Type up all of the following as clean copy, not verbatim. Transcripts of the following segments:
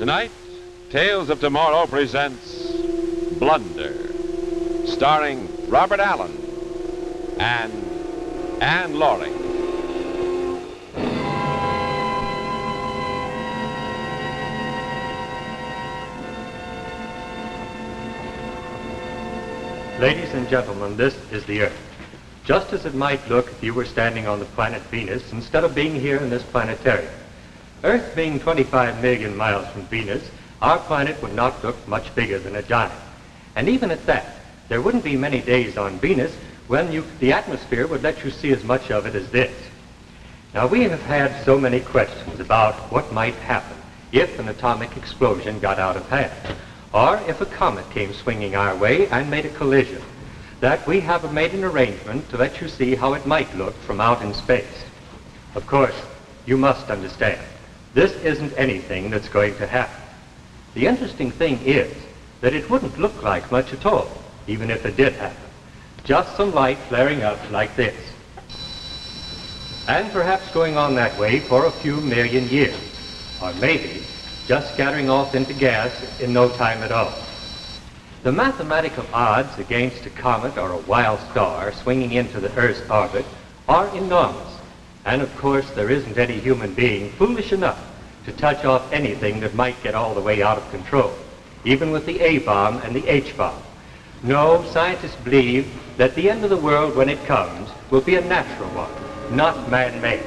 Tonight, Tales of Tomorrow presents Blunder, starring Robert Allen and Anne Laurie. Ladies and gentlemen, this is the Earth. Just as it might look if you were standing on the planet Venus instead of being here in this planetarium. Earth being 25 million miles from Venus, our planet would not look much bigger than a giant. And even at that, there wouldn't be many days on Venus when the atmosphere would let you see as much of it as this. Now, we have had so many questions about what might happen if an atomic explosion got out of hand, or if a comet came swinging our way and made a collision, that we have made an arrangement to let you see how it might look from out in space. Of course, you must understand, this isn't anything that's going to happen. The interesting thing is that it wouldn't look like much at all, even if it did happen. Just some light flaring up like this. And perhaps going on that way for a few million years, or maybe just scattering off into gas in no time at all. The mathematical odds against a comet or a wild star swinging into the Earth's orbit are enormous. And of course, there isn't any human being foolish enough to touch off anything that might get all the way out of control, even with the A-bomb and the H-bomb. No, scientists believe that the end of the world, when it comes, will be a natural one, not man-made.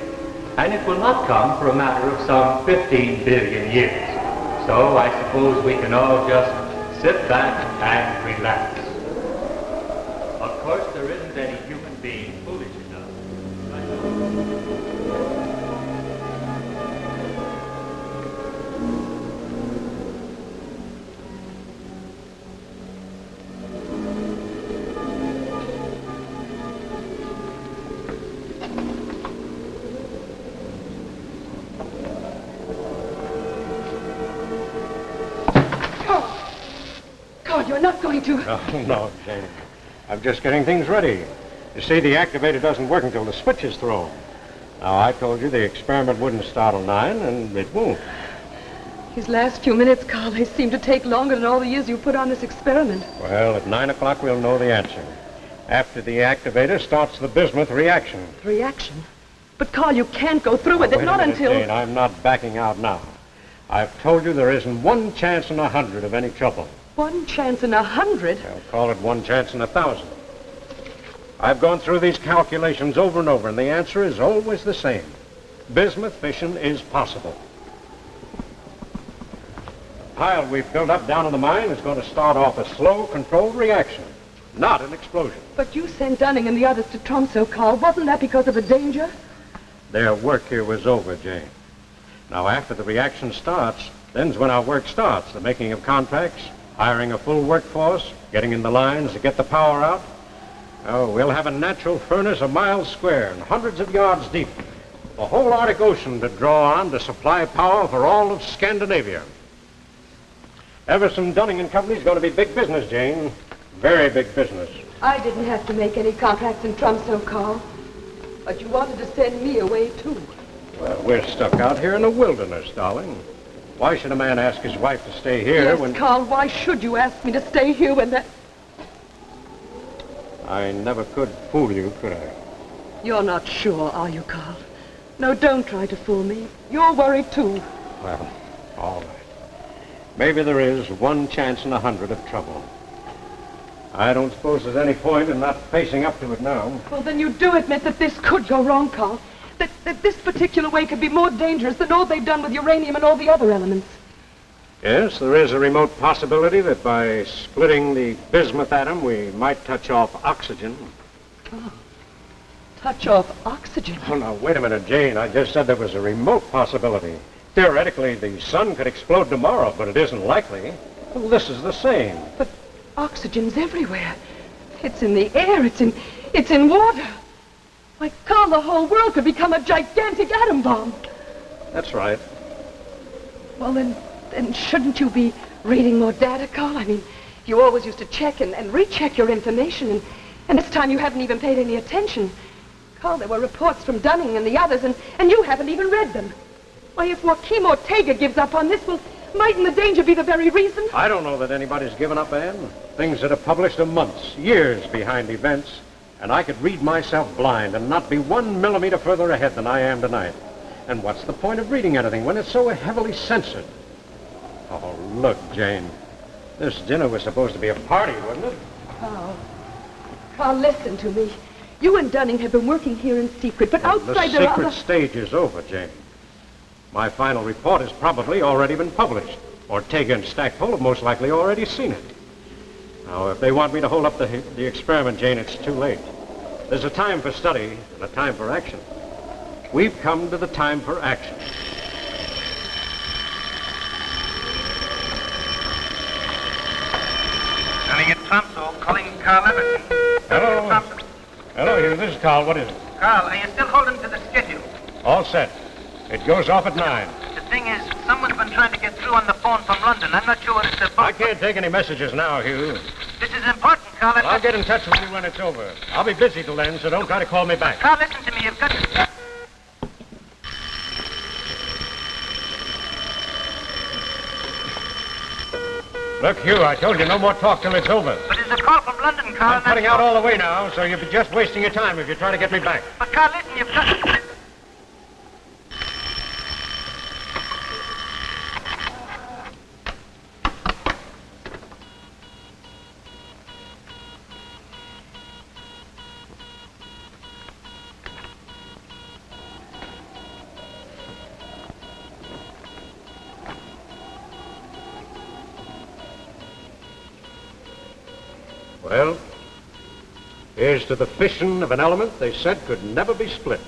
And it will not come for a matter of some 15 billion years. So I suppose we can all just sit back and relax. Of course, there isn't any human being foolish enough. You're not going to... No, Jane. I'm just getting things ready. You see, the activator doesn't work until the switch is thrown. Now, I told you the experiment wouldn't start till 9, and it won't. These last few minutes, Carl, they seem to take longer than all the years you put on this experiment. Well, at 9 o'clock, we'll know the answer. After the activator starts the bismuth reaction. Reaction? But, Carl, you can't go through with it, not until... Jane, I'm not backing out now. I've told you there isn't one chance in 100 of any trouble. 1 chance in 100? I'll call it 1 chance in 1,000. I've gone through these calculations over and over, and the answer is always the same. Bismuth fission is possible. The pile we've built up down in the mine is going to start off a slow, controlled reaction, not an explosion. But you sent Dunning and the others to Tromso, Carl. Wasn't that because of the danger? Their work here was over, Jane. Now, after the reaction starts, then's when our work starts, the making of contracts, hiring a full workforce, getting in the lines to get the power out. Oh, we'll have a natural furnace a mile square and hundreds of yards deep. The whole Arctic Ocean to draw on to supply power for all of Scandinavia. Everson, Dunning and Company's going to be big business, Jane. Very big business. I didn't have to make any contracts in Tromso, Carl. But you wanted to send me away, too. Well, we're stuck out here in the wilderness, darling. Why should a man ask his wife to stay here when... Yes, Carl, why should you ask me to stay here when that... I never could fool you, could I? You're not sure, are you, Carl? No, don't try to fool me. You're worried, too. Well, all right. Maybe there is 1 chance in 100 of trouble. I don't suppose there's any point in not facing up to it now. Well, then you do admit that this could go wrong, Carl. That this particular way could be more dangerous than all they've done with uranium and all the other elements. Yes, there is a remote possibility that by splitting the bismuth atom, we might touch off oxygen. Oh, touch off oxygen? Oh, now, wait a minute, Jane. I just said there was a remote possibility. Theoretically, the sun could explode tomorrow, but it isn't likely. Well, this is the same. But oxygen's everywhere. It's in the air. It's in water. Why, Carl, the whole world could become a gigantic atom bomb. That's right. Well, then shouldn't you be reading more data, Carl? I mean, you always used to check and recheck your information, and this time you haven't even paid any attention. Carl, there were reports from Dunning and the others, and you haven't even read them. Why, if Joaquim Ortega gives up on this, well, Mightn't the danger be the very reason? I don't know that anybody's given up, Anne. Things that are published are months, years behind events, and I could read myself blind and not be 1 millimeter further ahead than I am tonight. And what's the point of reading anything when it's so heavily censored? Oh, look, Jane. This dinner was supposed to be a party, wasn't it? Carl, listen to me. You and Dunning have been working here in secret, but outside the there are secret stage is over, Jane. My final report has probably already been published. Ortega and Stackpole have most likely already seen it. Now, if they want me to hold up the experiment, Jane, it's too late. There's a time for study and a time for action. We've come to the time for action. Running at Tromso, calling Carl Everton. Hello. Hello, Hugh. This is Carl. What is it? Carl, are you still holding to the schedule? All set. It goes off at 9. The thing is, someone's been trying to get through on the phone from London. I'm not sure it's the I can't take any messages now, Hugh. This is important, Carl. I'll get in touch with you when it's over. I'll be busy till then, so don't try to call me back. Carl, listen to me. You've got to... Look, Hugh, I told you no more talk till it's over. But there's a call from London, Carl. I'm cutting out all the way now, so you'll be just wasting your time if you try to get me back. But, Carl, listen, you've got... Well, here's to the fission of an element they said could never be split.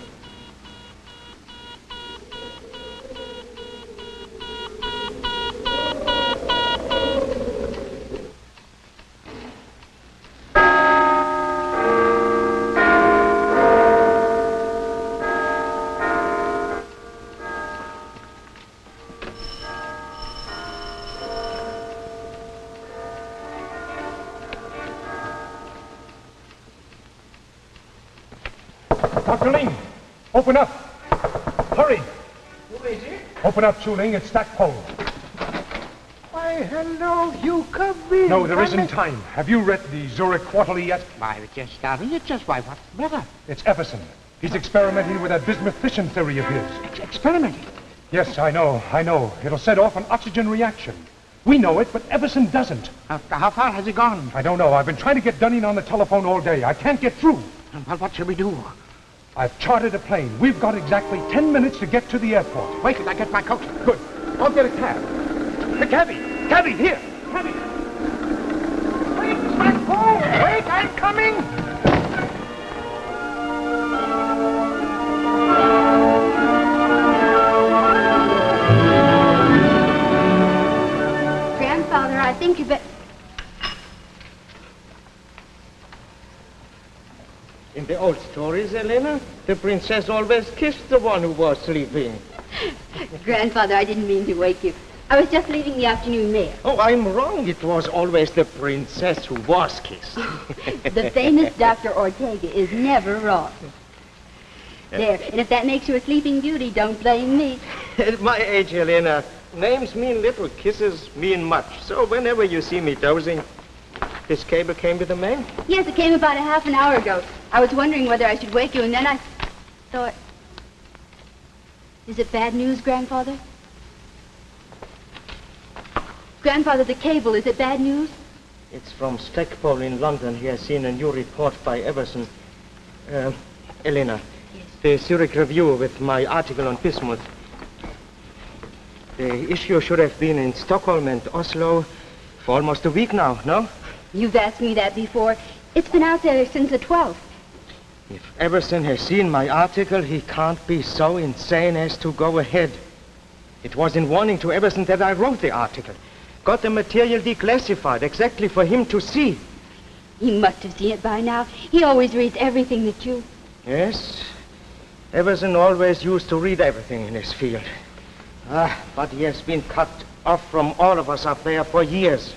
Dr. Ling, open up. Hurry. Who is it? Open up, Chu Ling. It's Stackpole. Why, hello, you come in. No, there isn't time. Have you read the Zurich Quarterly yet? Why, we're just starting it. Just why, what's the matter? It's Everson. He's experimenting with that bismuth fission theory of his. Experimenting? Yes, I know. It'll set off an oxygen reaction. We know it, but Everson doesn't. How far has he gone? I don't know. I've been trying to get Dunning on the telephone all day. I can't get through. Well, what shall we do? I've chartered a plane. We've got exactly 10 minutes to get to the airport. Wait till I get my coat. Good. I'll get a cab. The cabby! Cabby, here! Cabby! Wait, Stackpole! Wait, I'm coming! Grandfather, I think you better... In the old stories, Elena, the princess always kissed the one who was sleeping. Grandfather, I didn't mean to wake you. I was just leaving the afternoon mail. Oh, I'm wrong. It was always the princess who was kissed. The famous Dr. Ortega is never wrong. There, and if that makes you a sleeping beauty, don't blame me. At my age, Elena, names mean little, kisses mean much. So whenever you see me dozing, this cable came with the mail? Yes, it came about a half an hour ago. I was wondering whether I should wake you, and then I thought... Is it bad news, Grandfather? Grandfather, the cable, is it bad news? It's from Stackpole in London. He has seen a new report by Everson. Elena, Yes. the Zurich Review with my article on bismuth. The issue should have been in Stockholm and Oslo for almost a week now, no? You've asked me that before. It's been out there since the 12th. If Everson has seen my article, he can't be so insane as to go ahead. It was in warning to Everson that I wrote the article. Got the material declassified exactly for him to see. He must have seen it by now. He always reads everything that you... Yes, Everson always used to read everything in his field. But he has been cut off from all of us up there for years.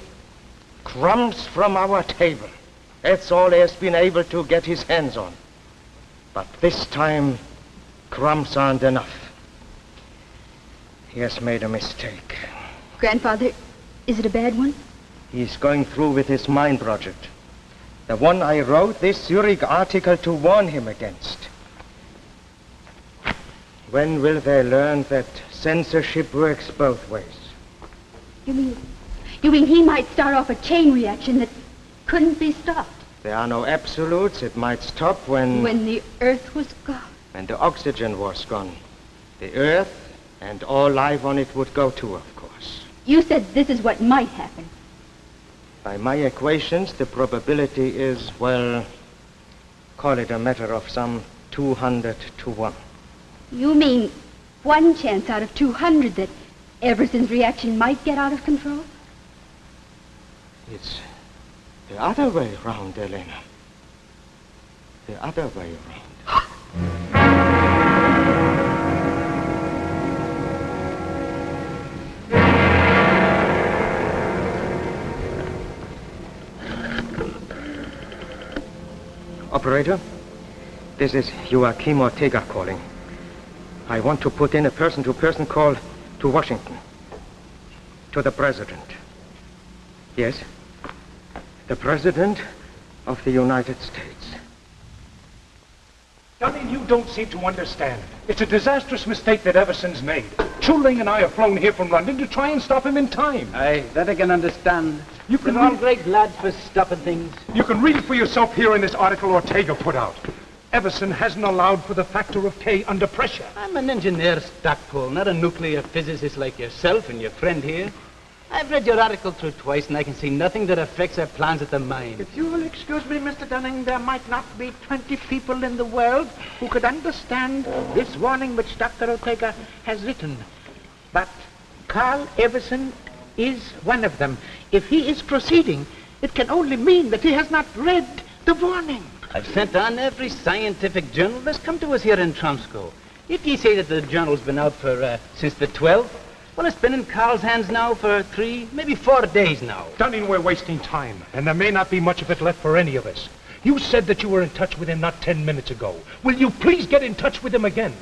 Crumbs from our table. That's all he has been able to get his hands on. But this time, crumbs aren't enough. He has made a mistake. Grandfather, is it a bad one? He's going through with his mine project. The one I wrote this Zurich article to warn him against. When will they learn that censorship works both ways? You mean he might start off a chain reaction that couldn't be stopped? There are no absolutes. It might stop when... When the Earth was gone. When the oxygen was gone. The Earth and all life on it would go too, of course. You said this is what might happen. By my equations, the probability is, well, call it a matter of some 200 to 1. You mean one chance out of 200 that Everson's reaction might get out of control? It's the other way around, Elena. The other way around. Operator, this is Joaquim Ortega calling. I want to put in a person-to-person call to Washington. To the President. Yes? The President of the United States. Dunning, you don't seem to understand. It's a disastrous mistake that Everson's made. Chuling and I have flown here from London to try and stop him in time. Aye, that I can understand. They're all great lads for stopping things. You can read it for yourself here in this article Ortega put out. Everson hasn't allowed for the factor of K under pressure. I'm an engineer, Stackpole, not a nuclear physicist like yourself and your friend here. I've read your article through twice, and I can see nothing that affects our plans at the mine. If you will excuse me, Mr. Dunning, there might not be 20 people in the world who could understand this warning which Dr. Ortega has written. But Carl Everson is one of them. If he is proceeding, it can only mean that he has not read the warning. I've sent on every scientific journal that's come to us here in Tromsco. If ye say that the journal's been out for since the 12th, well, it's been in Carl's hands now for 3, maybe 4 days now. Dunning, we're wasting time, and there may not be much of it left for any of us. You said that you were in touch with him not 10 minutes ago. Will you please get in touch with him again?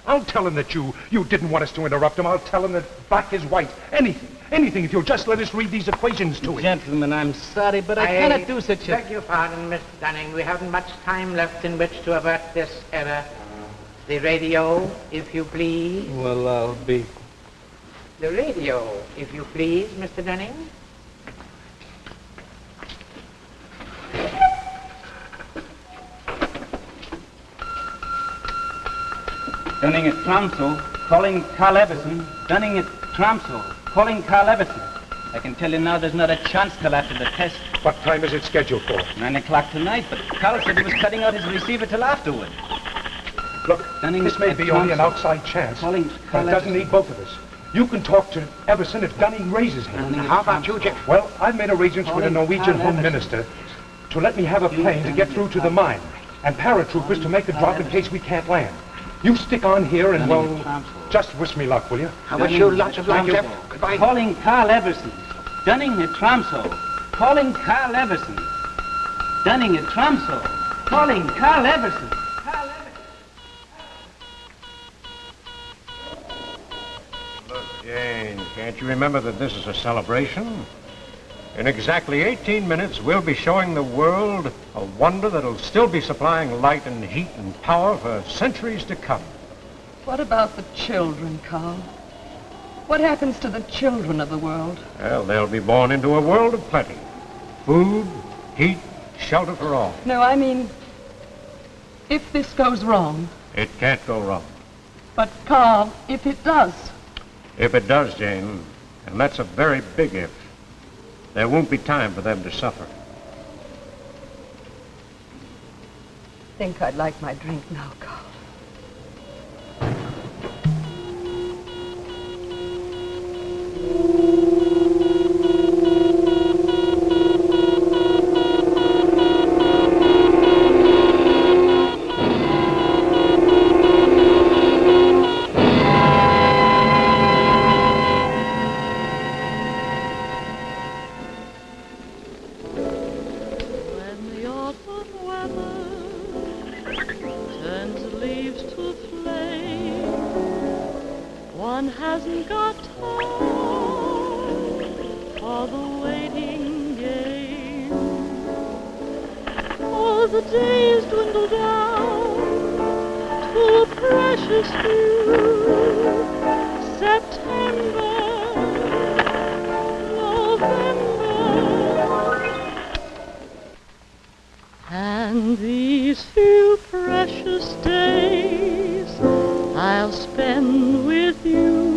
I'll tell him that you didn't want us to interrupt him. I'll tell him that black is white. Anything, if you'll just let us read these equations to him. Gentlemen, I'm sorry, but I cannot do such a... Beg your pardon, Mr. Dunning. We haven't much time left in which to avert this error. The radio, if you please. Well, I'll be... The radio, if you please, Mr. Dunning. Dunning at Tromsø, calling Carl Everson. Dunning at Tromsø, calling Carl Everson. I can tell you now there's not a chance till after the test. What time is it scheduled for? 9 o'clock tonight, but Carl said he was cutting out his receiver till afterward. Look, Dunning this may be only an outside chance, but it doesn't need both of us. You can talk to Everson if Dunning raises him. How about you, Jeff? Well, I've made arrangements with a Norwegian Home Minister to let me have a plane to get through to the mine, and paratroopers to make the drop in case we can't land. You stick on here and, well, just wish me luck, will you? I wish you lots of luck, Jeff. Goodbye. Calling Carl Everson. Dunning at Tromsø. Calling Carl Everson. Dunning at Tromsø. Calling Carl Everson. Carl Everson. Look, Jane, can't you remember that this is a celebration? In exactly 18 minutes, we'll be showing the world a wonder that'll still be supplying light and heat and power for centuries to come. What about the children, Carl? What happens to the children of the world? Well, they'll be born into a world of plenty. Food, heat, shelter for all. No, I mean, if this goes wrong. It can't go wrong. But, Carl, if it does. If it does, Jane, and that's a very big if, there won't be time for them to suffer. Think I'd like my drink now, Carl. One hasn't got time And these few precious days I'll spend with you.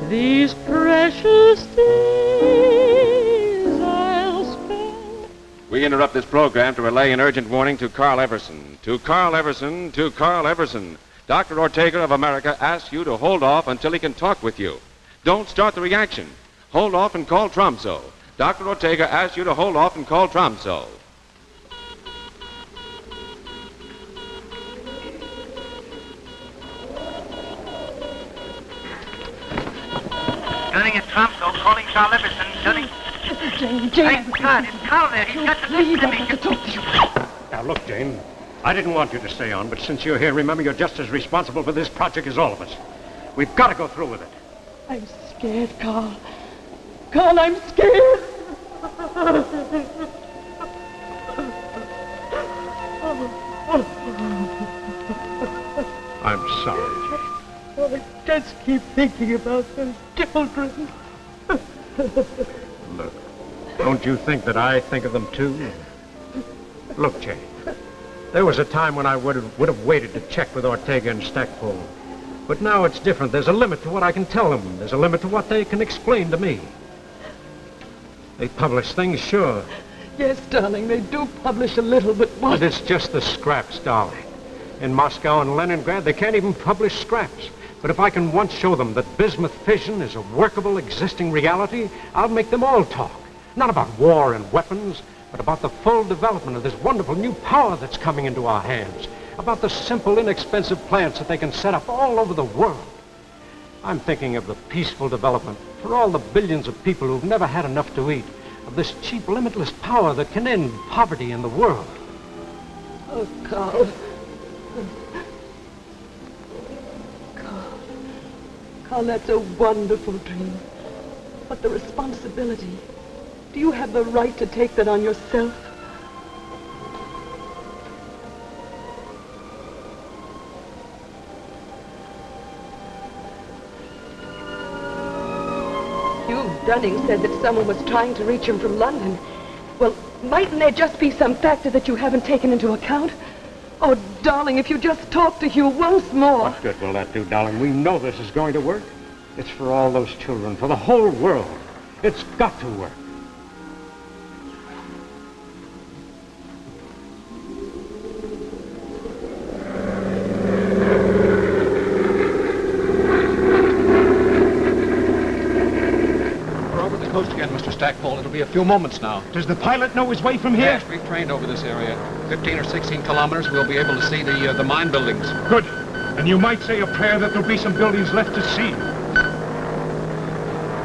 These precious days I'll spend. We interrupt this program to relay an urgent warning to Carl Everson. To Carl Everson, to Carl Everson. Dr. Ortega of America asks you to hold off until he can talk with you. Don't start the reaction. Hold off and call Tromso. Dr. Ortega asks you to hold off and call Tromso. Dunning and Tromso calling Carl Everson. Dunning. Jane. Thank God, it's Carl there. He's got to Please, listen I to me. have to talk to you. Now, look, Jane, I didn't want you to stay on, but since you're here, remember you're just as responsible for this project as all of us. We've got to go through with it. I'm scared, Carl. Carl, I'm scared. I'm sorry, Jane. I just keep thinking about those children. Look, don't you think that I think of them too? Look, Jane, there was a time when I would have waited to check with Ortega and Stackpole. But now it's different. There's a limit to what I can tell them. There's a limit to what they can explain to me. They publish things, sure. Yes, darling, they do publish a little, but what? But it's just the scraps, darling. In Moscow and Leningrad, they can't even publish scraps. But if I can once show them that bismuth fission is a workable, existing reality, I'll make them all talk. Not about war and weapons, but about the full development of this wonderful new power that's coming into our hands. About the simple, inexpensive plants that they can set up all over the world. I'm thinking of the peaceful development for all the billions of people who've never had enough to eat, of this cheap, limitless power that can end poverty in the world. Oh, Carl. Carl, that's a wonderful dream. But the responsibility, do you have the right to take that on yourself? Dunning said that someone was trying to reach him from London. Well, mightn't there just be some factor that you haven't taken into account? Oh, darling, if you just talk to Hugh once more. What good will that do, darling? We know this is going to work. It's for all those children, for the whole world. It's got to work. Stackpole. It'll be a few moments now. Does the pilot know his way from here? Yes, we've trained over this area. 15 or 16 kilometers, we'll be able to see the mine buildings. Good. And you might say a prayer that there'll be some buildings left to see.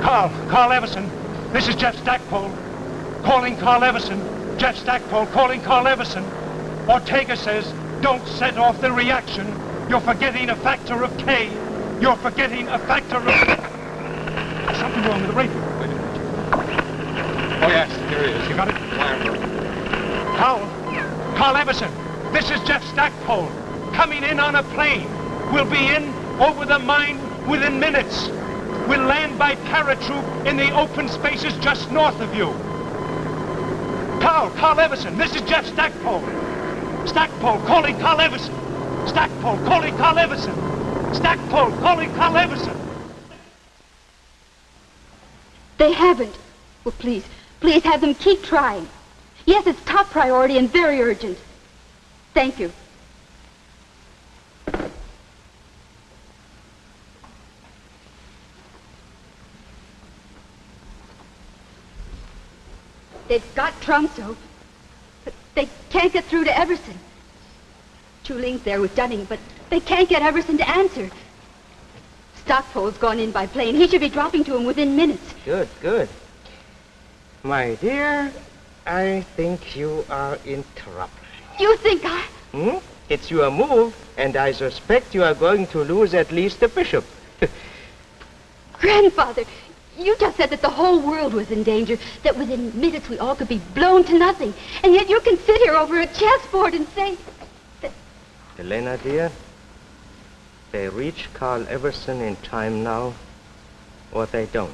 Carl Everson. This is Jeff Stackpole. Calling Carl Everson. Jeff Stackpole calling Carl Everson. Ortega says, don't set off the reaction. You're forgetting a factor of K. You're forgetting a factor of... There's something wrong with the radio. Oh, yes, here he is. You got it? Carl Everson, this is Jeff Stackpole, coming in on a plane. We'll be in over the mine within minutes. We'll land by paratroop in the open spaces just north of you. Carl Everson, this is Jeff Stackpole. Stackpole calling Carl Everson. Stackpole calling Carl Everson. Stackpole calling Carl Everson. They haven't. Well, please have them keep trying. Yes, it's top priority and very urgent. Thank you. They've got Tromso, but they can't get through to Everson. Chuling's there with Dunning, but they can't get Everson to answer. Stockpole's gone in by plane. He should be dropping to him within minutes. Good. My dear, I think you are in trouble. You think I... It's your move, and I suspect you are going to lose at least the bishop. Grandfather, you just said that the whole world was in danger, that within minutes we all could be blown to nothing. And yet you can sit here over a chessboard and say... Elena, dear, They reach Carl Everson in time now, or they don't.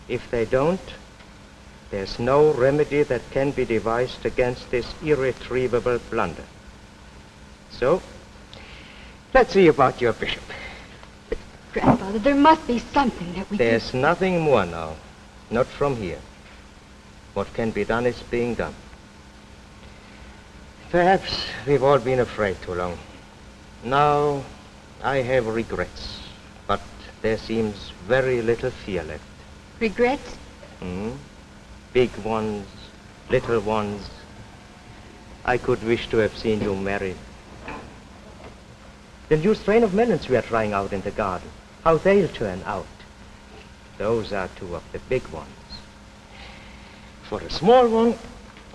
If they don't, there's no remedy that can be devised against this irretrievable blunder. So, let's see about your bishop. But, Grandfather, there must be something that we can... There's nothing more now, not from here. What can be done is being done. Perhaps we've all been afraid too long. Now, I have regrets, but there seems very little fear left. Regrets? Big ones, little ones. I could wish to have seen you married. The new strain of melons we are trying out in the garden, how they'll turn out. Those are two of the big ones. For a small one,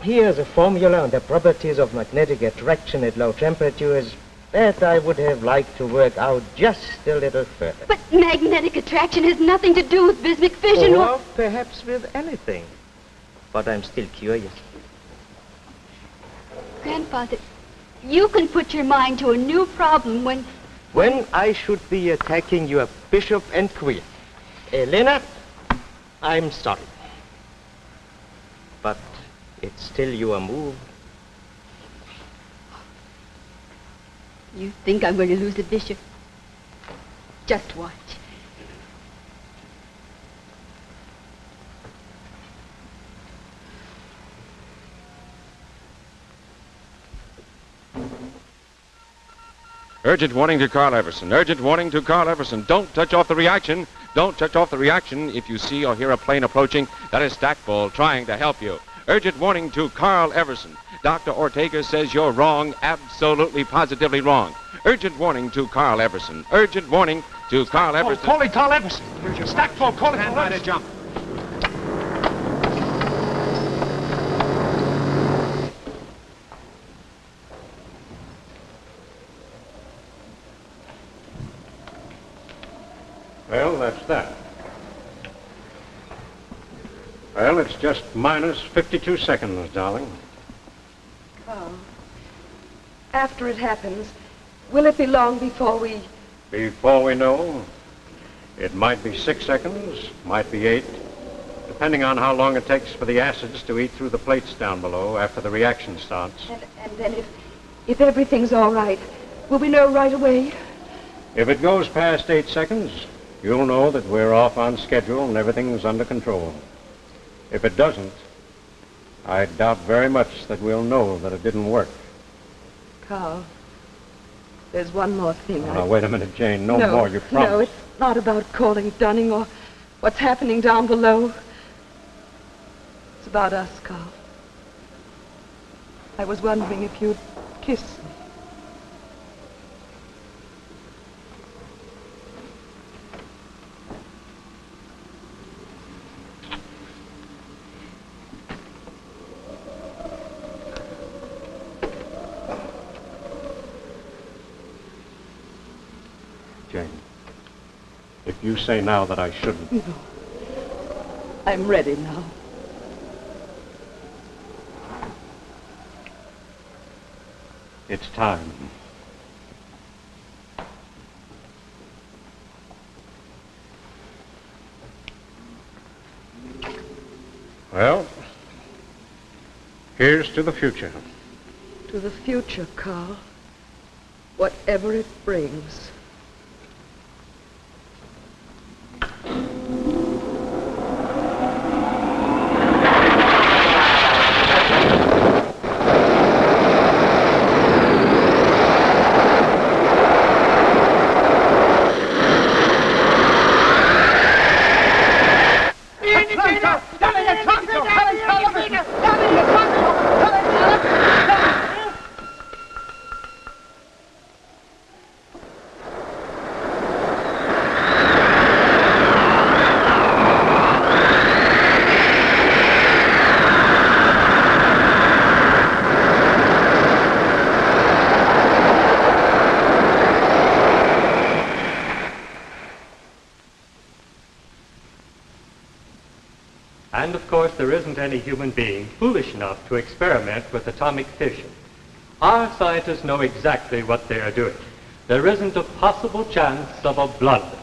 here's a formula on the properties of magnetic attraction at low temperatures that I would have liked to work out just a little further. But magnetic attraction has nothing to do with bismuth fission or perhaps with anything. But I'm still curious. Grandfather, you can put your mind to a new problem when... When I should be attacking your bishop and queen. Elena, I'm sorry. But it's still your move. You think I'm going to lose the bishop? Just watch. Urgent warning to Carl Everson. Urgent warning to Carl Everson. Don't touch off the reaction. Don't touch off the reaction if you see or hear a plane approaching that is Stackpole trying to help you. Urgent warning to Carl Everson. Dr. Ortega says you're wrong, absolutely, positively wrong. Urgent warning to Carl Everson. Urgent warning to Carl Everson. Calling Carl Everson. Stackpole, calling Carl Everson. Jump. Well, that's that. Well, it's just minus 52 seconds, darling. Oh. After it happens, will it be long before we... Before we know, it might be 6 seconds, might be 8, depending on how long it takes for the acids to eat through the plates down below after the reaction starts. And then if everything's all right, will we know right away? If it goes past 8 seconds, you'll know that we're off on schedule and everything's under control. If it doesn't, I doubt very much that we'll know that it didn't work. Carl, there's one more thing. Now, wait a minute, Jane. No more, you promise. No, it's not about calling Dunning or what's happening down below. It's about us, Carl. I was wondering if you'd kiss me. Jane, if you say now that I shouldn't... No. I'm ready now. It's time. Well, here's to the future. To the future, Carl. Whatever it brings. And of course, there isn't any human being foolish enough to experiment with atomic fission. Our scientists know exactly what they are doing. there isn't a possible chance of a blunder.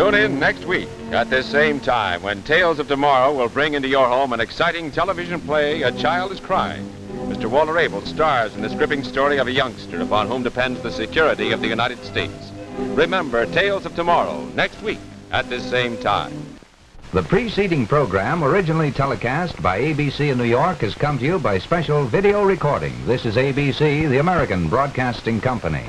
Tune in next week at this same time when Tales of Tomorrow will bring into your home an exciting television play, A Child is Crying. Mr. Walter Abel stars in this gripping story of a youngster upon whom depends the security of the United States. Remember Tales of Tomorrow next week at this same time. The preceding program, originally telecast by ABC in New York, has come to you by special video recording. This is ABC, the American Broadcasting Company.